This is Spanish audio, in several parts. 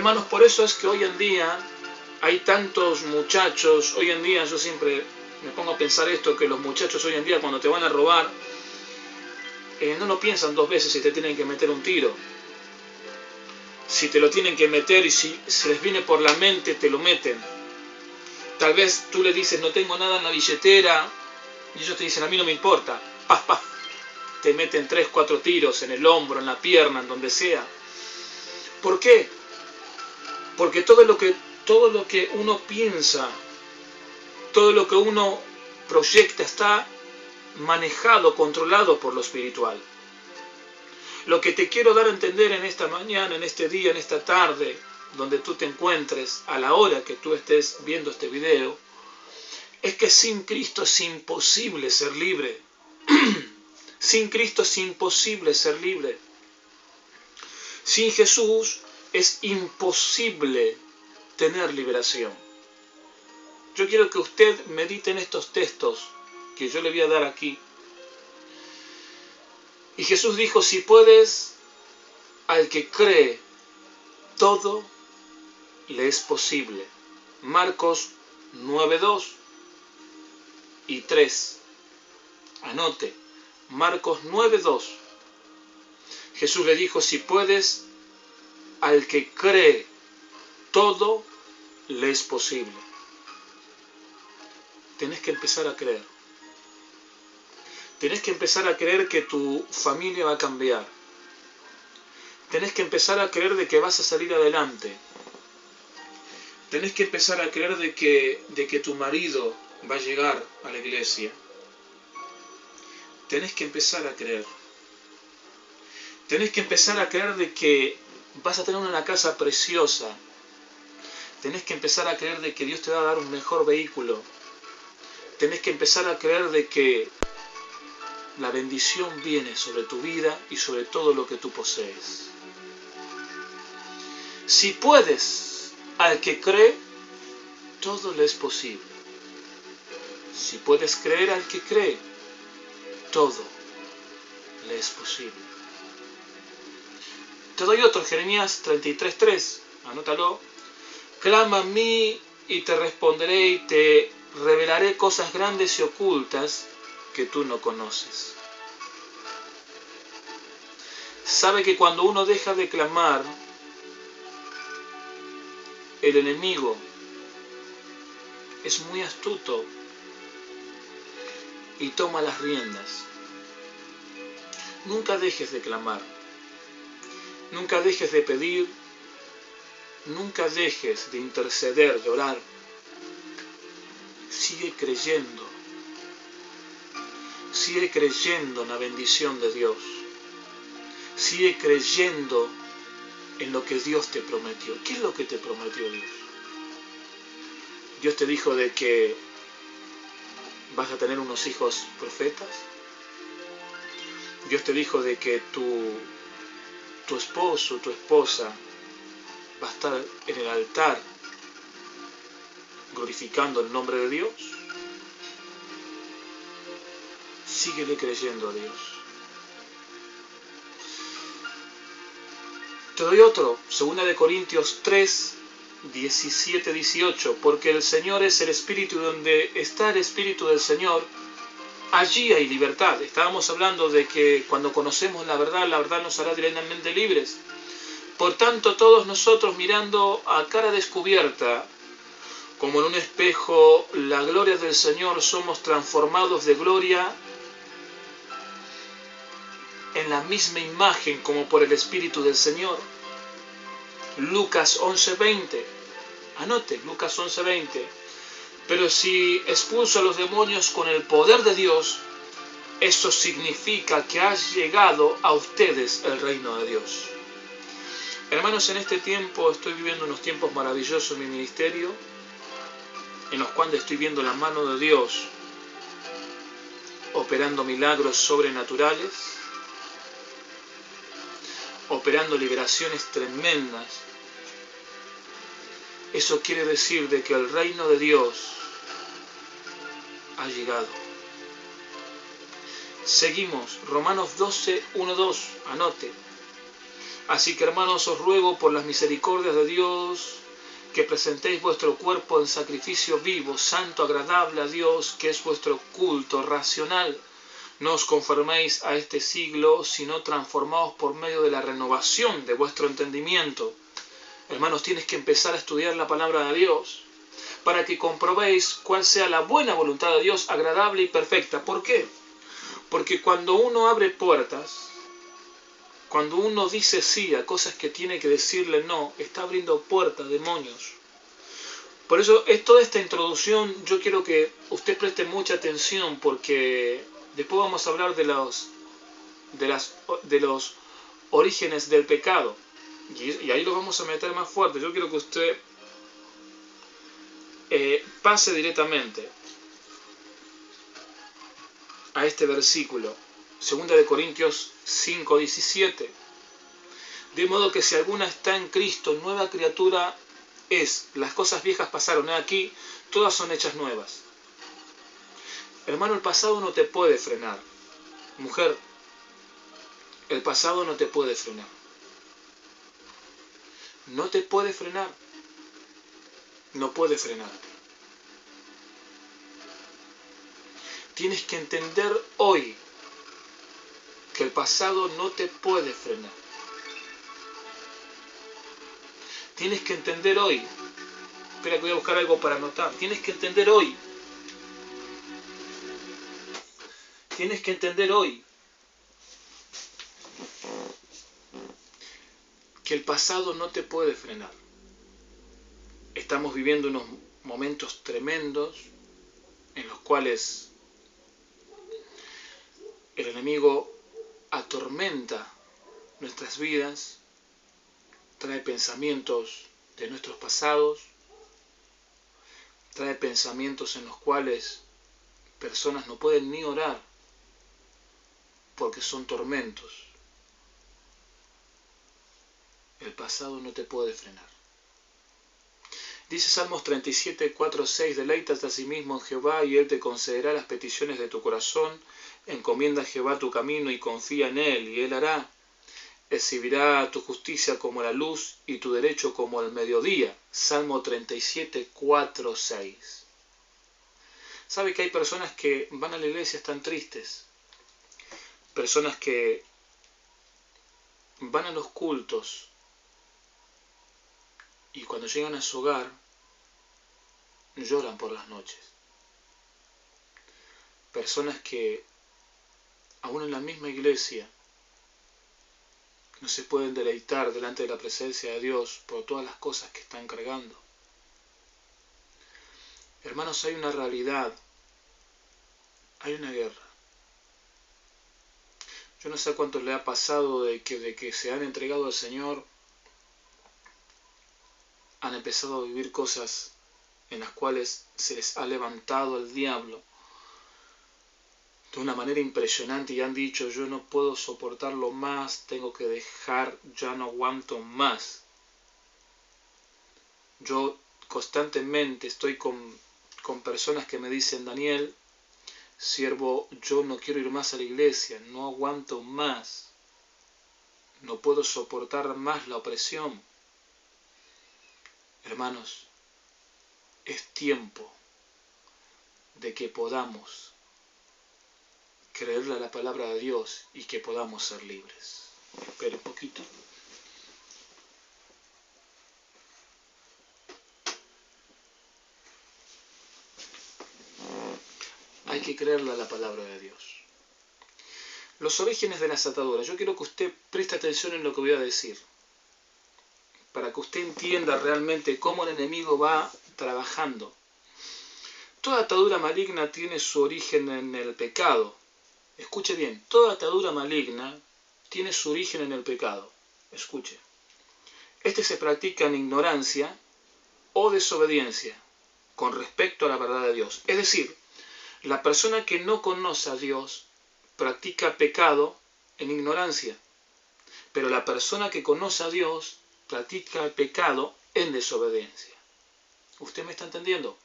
Hermanos, por eso es que hoy en día hay tantos muchachos. Hoy en día yo siempre me pongo a pensar esto, que los muchachos hoy en día cuando te van a robar, no lo piensan dos veces si te tienen que meter un tiro. Si te lo tienen que meter y si se les viene por la mente, te lo meten. Tal vez tú le dices, no tengo nada en la billetera, y ellos te dicen, a mí no me importa. Paf, paf. Te meten 3, 4 tiros en el hombro, en la pierna, en donde sea. ¿Por qué? Porque todo lo que uno piensa, todo lo que uno proyecta está manejado, controlado por lo espiritual. Lo que te quiero dar a entender en esta mañana, en este día, en esta tarde, donde tú te encuentres, a la hora que tú estés viendo este video, es que sin Cristo es imposible ser libre. Sin Cristo es imposible ser libre. Sin Jesús es imposible tener liberación. Yo quiero que usted medite en estos textos que yo le voy a dar aquí. Y Jesús dijo, si puedes, al que cree, todo le es posible. Marcos 9:2 y 3. Anote, Marcos 9:2. Jesús le dijo, si puedes, al que cree, todo le es posible. Tenés que empezar a creer. Tenés que empezar a creer que tu familia va a cambiar. Tenés que empezar a creer de que vas a salir adelante. Tenés que empezar a creer de que tu marido va a llegar a la iglesia. Tenés que empezar a creer. Tenés que empezar a creer de que vas a tener una casa preciosa. Tenés que empezar a creer de que Dios te va a dar un mejor vehículo. Tenés que empezar a creer de que la bendición viene sobre tu vida y sobre todo lo que tú posees. Si puedes, al que cree, todo le es posible. Si puedes creer al que cree, todo le es posible. Te doy otro, Jeremías 33:3, anótalo. Clama a mí y te responderé y te revelaré cosas grandes y ocultas que tú no conoces. Sabe que cuando uno deja de clamar, el enemigo es muy astuto y toma las riendas. Nunca dejes de clamar, nunca dejes de pedir, nunca dejes de interceder, de orar. Sigue creyendo en la bendición de Dios. Sigue creyendo en lo que Dios te prometió. ¿Qué es lo que te prometió Dios? Dios te dijo de que vas a tener unos hijos profetas. Dios te dijo de que tu esposo, tu esposa va a estar en el altar glorificando el nombre de Dios. Síguele creyendo a Dios. Te doy otro, 2 Corintios 3, 17, 18, porque el Señor es el Espíritu, y donde está el Espíritu del Señor, allí hay libertad. Estábamos hablando de que cuando conocemos la verdad nos hará divinamente libres. Por tanto, todos nosotros mirando a cara descubierta, como en un espejo, la gloria del Señor, somos transformados de gloria en la misma imagen como por el Espíritu del Señor. Lucas 11:20. Anote, Lucas 11:20. Pero si expulso a los demonios con el poder de Dios, eso significa que ha llegado a ustedes el reino de Dios. Hermanos, en este tiempo estoy viviendo unos tiempos maravillosos en mi ministerio, en los cuales estoy viendo la mano de Dios operando milagros sobrenaturales, operando liberaciones tremendas. Eso quiere decir de que el reino de Dios ha llegado. Seguimos, Romanos 12:1-2, anote. Así que, hermanos, os ruego por las misericordias de Dios que presentéis vuestro cuerpo en sacrificio vivo, santo, agradable a Dios, que es vuestro culto racional. No os conforméis a este siglo, sino transformaos por medio de la renovación de vuestro entendimiento. Hermanos, tienes que empezar a estudiar la palabra de Dios para que comprobéis cuál sea la buena voluntad de Dios, agradable y perfecta. ¿Por qué? Porque cuando uno abre puertas, cuando uno dice sí a cosas que tiene que decirle no, está abriendo puertas a demonios. Por eso, toda esta introducción, yo quiero que usted preste mucha atención, porque después vamos a hablar de los orígenes del pecado. Y ahí lo vamos a meter más fuerte. Yo quiero que usted pase directamente a este versículo, 2 Corintios 5:17. De modo que si alguna está en Cristo, nueva criatura es. Las cosas viejas pasaron, aquí todas son hechas nuevas. Hermano, el pasado no te puede frenar. Mujer, el pasado no te puede frenar. No te puede frenar. No puede frenar. Tienes que entender hoy que el pasado no te puede frenar. Tienes que entender hoy. Espera que voy a buscar algo para anotar. Tienes que entender hoy. Tienes que entender hoy que el pasado no te puede frenar. Estamos viviendo unos momentos tremendos en los cuales el enemigo atormenta nuestras vidas, trae pensamientos de nuestros pasados, trae pensamientos en los cuales personas no pueden ni orar porque son tormentos. El pasado no te puede frenar. Dice Salmos 37, 4, 6, deleítate a sí mismo en Jehová y Él te concederá las peticiones de tu corazón. Encomienda a Jehová tu camino y confía en Él, y Él hará. Exhibirá tu justicia como la luz y tu derecho como el mediodía. Salmo 37, 4, 6. ¿Sabe que hay personas que van a la iglesia, están tristes? Personas que van a los cultos y cuando llegan a su hogar lloran por las noches. Personas que aún en la misma iglesia no se pueden deleitar delante de la presencia de Dios por todas las cosas que están cargando. Hermanos, hay una realidad, hay una guerra. Yo no sé a cuántos le ha pasado de que se han entregado al Señor, han empezado a vivir cosas en las cuales se les ha levantado el diablo de una manera impresionante y han dicho, yo no puedo soportarlo más, tengo que dejar, ya no aguanto más. Yo constantemente estoy con personas que me dicen, Daniel, siervo, yo no quiero ir más a la iglesia, no aguanto más, no puedo soportar más la opresión. Hermanos, es tiempo de que podamos creerle a la palabra de Dios y que podamos ser libres. Espera un poquito. Hay que creerle a la palabra de Dios. Los orígenes de las ataduras. Yo quiero que usted preste atención en lo que voy a decir, para que usted entienda realmente cómo el enemigo va trabajando. Toda atadura maligna tiene su origen en el pecado. Escuche bien, toda atadura maligna tiene su origen en el pecado. Escuche. Este se practica en ignorancia o desobediencia con respecto a la verdad de Dios. Es decir, la persona que no conoce a Dios practica pecado en ignorancia, pero la persona que conoce a Dios practica el pecado en desobediencia. ¿Usted me está entendiendo?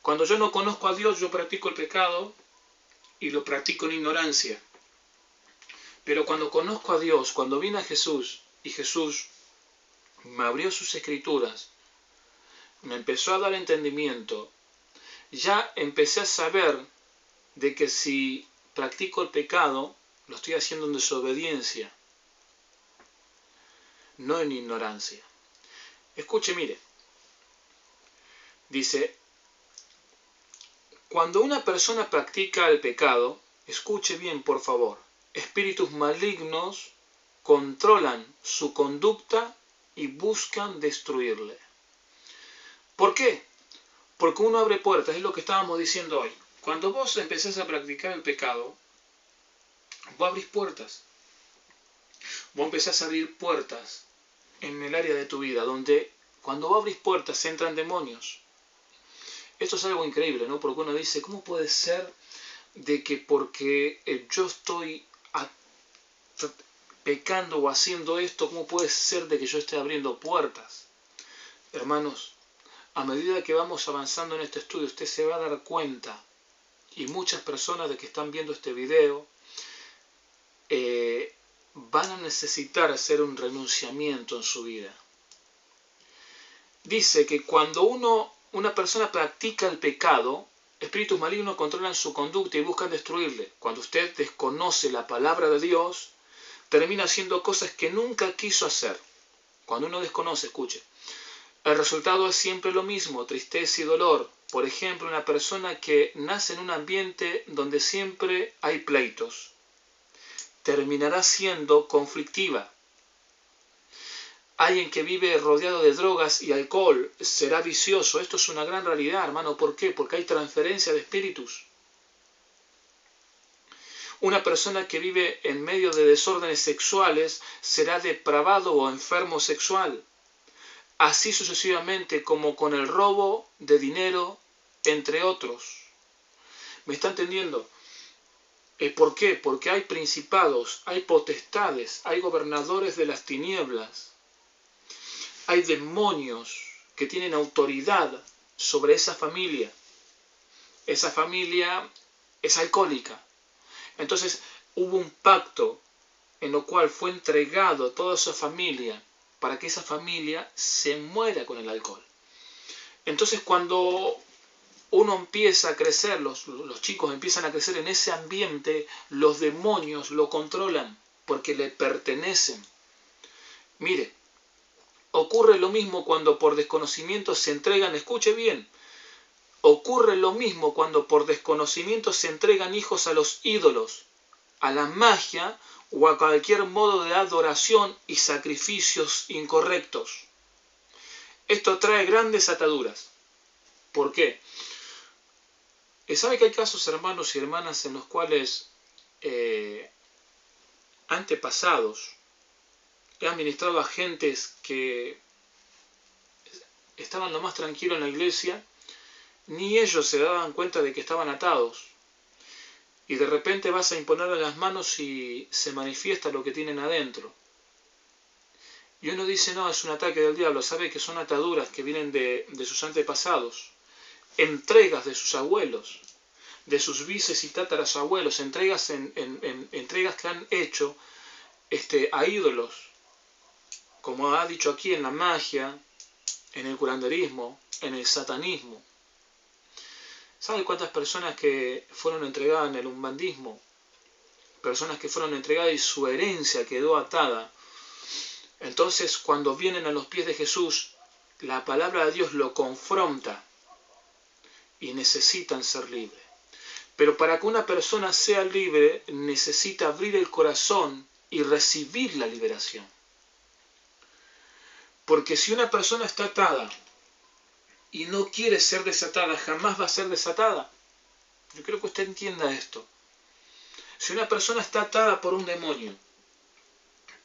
Cuando yo no conozco a Dios, yo practico el pecado y lo practico en ignorancia. Pero cuando conozco a Dios, cuando vine a Jesús y Jesús me abrió sus escrituras, me empezó a dar entendimiento, ya empecé a saber de que si practico el pecado, lo estoy haciendo en desobediencia, no en ignorancia. Escuche, mire, dice, cuando una persona practica el pecado, escuche bien por favor, espíritus malignos controlan su conducta y buscan destruirle. ¿Por qué? Porque uno abre puertas, es lo que estábamos diciendo hoy. Cuando vos empezás a practicar el pecado, vos abrís puertas. Vos empezás a abrir puertas en el área de tu vida, donde cuando vos abrís puertas entran demonios. Esto es algo increíble, ¿no? Porque uno dice, ¿cómo puede ser de que porque yo estoy pecando o haciendo esto, cómo puede ser de que yo esté abriendo puertas? Hermanos, a medida que vamos avanzando en este estudio, usted se va a dar cuenta, y muchas personas de que están viendo este video, van a necesitar hacer un renunciamiento en su vida. Dice que cuando una persona practica el pecado, espíritus malignos controlan su conducta y buscan destruirle. Cuando usted desconoce la palabra de Dios, termina haciendo cosas que nunca quiso hacer. Cuando uno desconoce, escuche, el resultado es siempre lo mismo, tristeza y dolor. Por ejemplo, una persona que nace en un ambiente donde siempre hay pleitos, terminará siendo conflictiva. Alguien que vive rodeado de drogas y alcohol será vicioso. Esto es una gran realidad, hermano. ¿Por qué? Porque hay transferencia de espíritus. Una persona que vive en medio de desórdenes sexuales será depravado o enfermo sexual. Así sucesivamente como con el robo de dinero, entre otros. ¿Me está entendiendo? ¿Por qué? Porque hay principados, hay potestades, hay gobernadores de las tinieblas. Hay demonios que tienen autoridad sobre esa familia. Esa familia es alcohólica. Entonces hubo un pacto en lo cual fue entregado a toda esa familia para que esa familia se muera con el alcohol. Entonces cuando uno empieza a crecer, los chicos empiezan a crecer en ese ambiente, los demonios lo controlan porque le pertenecen. Mire, ocurre lo mismo cuando por desconocimiento se entregan, escuche bien, ocurre lo mismo cuando por desconocimiento se entregan hijos a los ídolos, a la magia o a cualquier modo de adoración y sacrificios incorrectos. Esto trae grandes ataduras. ¿Por qué? ¿Sabe que hay casos, hermanos y hermanas, en los cuales antepasados he administrado a gentes que estaban lo más tranquilos en la iglesia, ni ellos se daban cuenta de que estaban atados? Y de repente vas a imponerle las manos y se manifiesta lo que tienen adentro. Y uno dice, no, es un ataque del diablo. Sabe que son ataduras que vienen de sus antepasados, entregas de sus abuelos, de sus vices y tatarasabuelos, entregas que han hecho a ídolos, como ha dicho aquí, en la magia, en el curanderismo, en el satanismo. ¿Sabe cuántas personas que fueron entregadas en el umbandismo? Personas que fueron entregadas y su herencia quedó atada. Entonces, cuando vienen a los pies de Jesús, la palabra de Dios lo confronta y necesitan ser libres. Pero para que una persona sea libre, necesita abrir el corazón y recibir la liberación. Porque si una persona está atada y no quiere ser desatada, jamás va a ser desatada. Yo quiero que usted entienda esto. Si una persona está atada por un demonio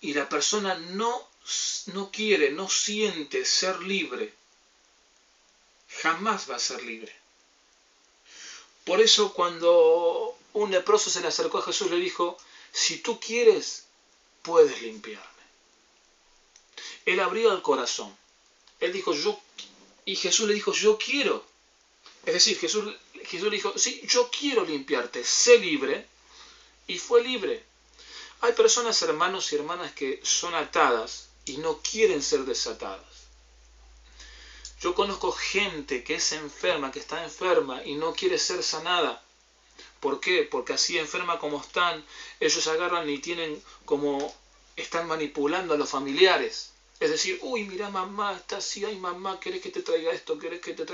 y la persona no quiere, no siente ser libre, jamás va a ser libre. Por eso cuando un leproso se le acercó a Jesús, le dijo, si tú quieres, puedes limpiarme. Él abrió el corazón. Él dijo, y Jesús le dijo, yo quiero. Es decir, Jesús le dijo, sí, yo quiero limpiarte, sé libre, y fue libre. Hay personas, hermanos y hermanas, que son atadas y no quieren ser desatadas. Yo conozco gente que es enferma, que está enferma y no quiere ser sanada. ¿Por qué? Porque así enferma como están, ellos agarran y tienen como, están manipulando a los familiares. Es decir, uy, mira mamá, está así, ay mamá, ¿querés que te traiga esto? ¿Querés que te traiga?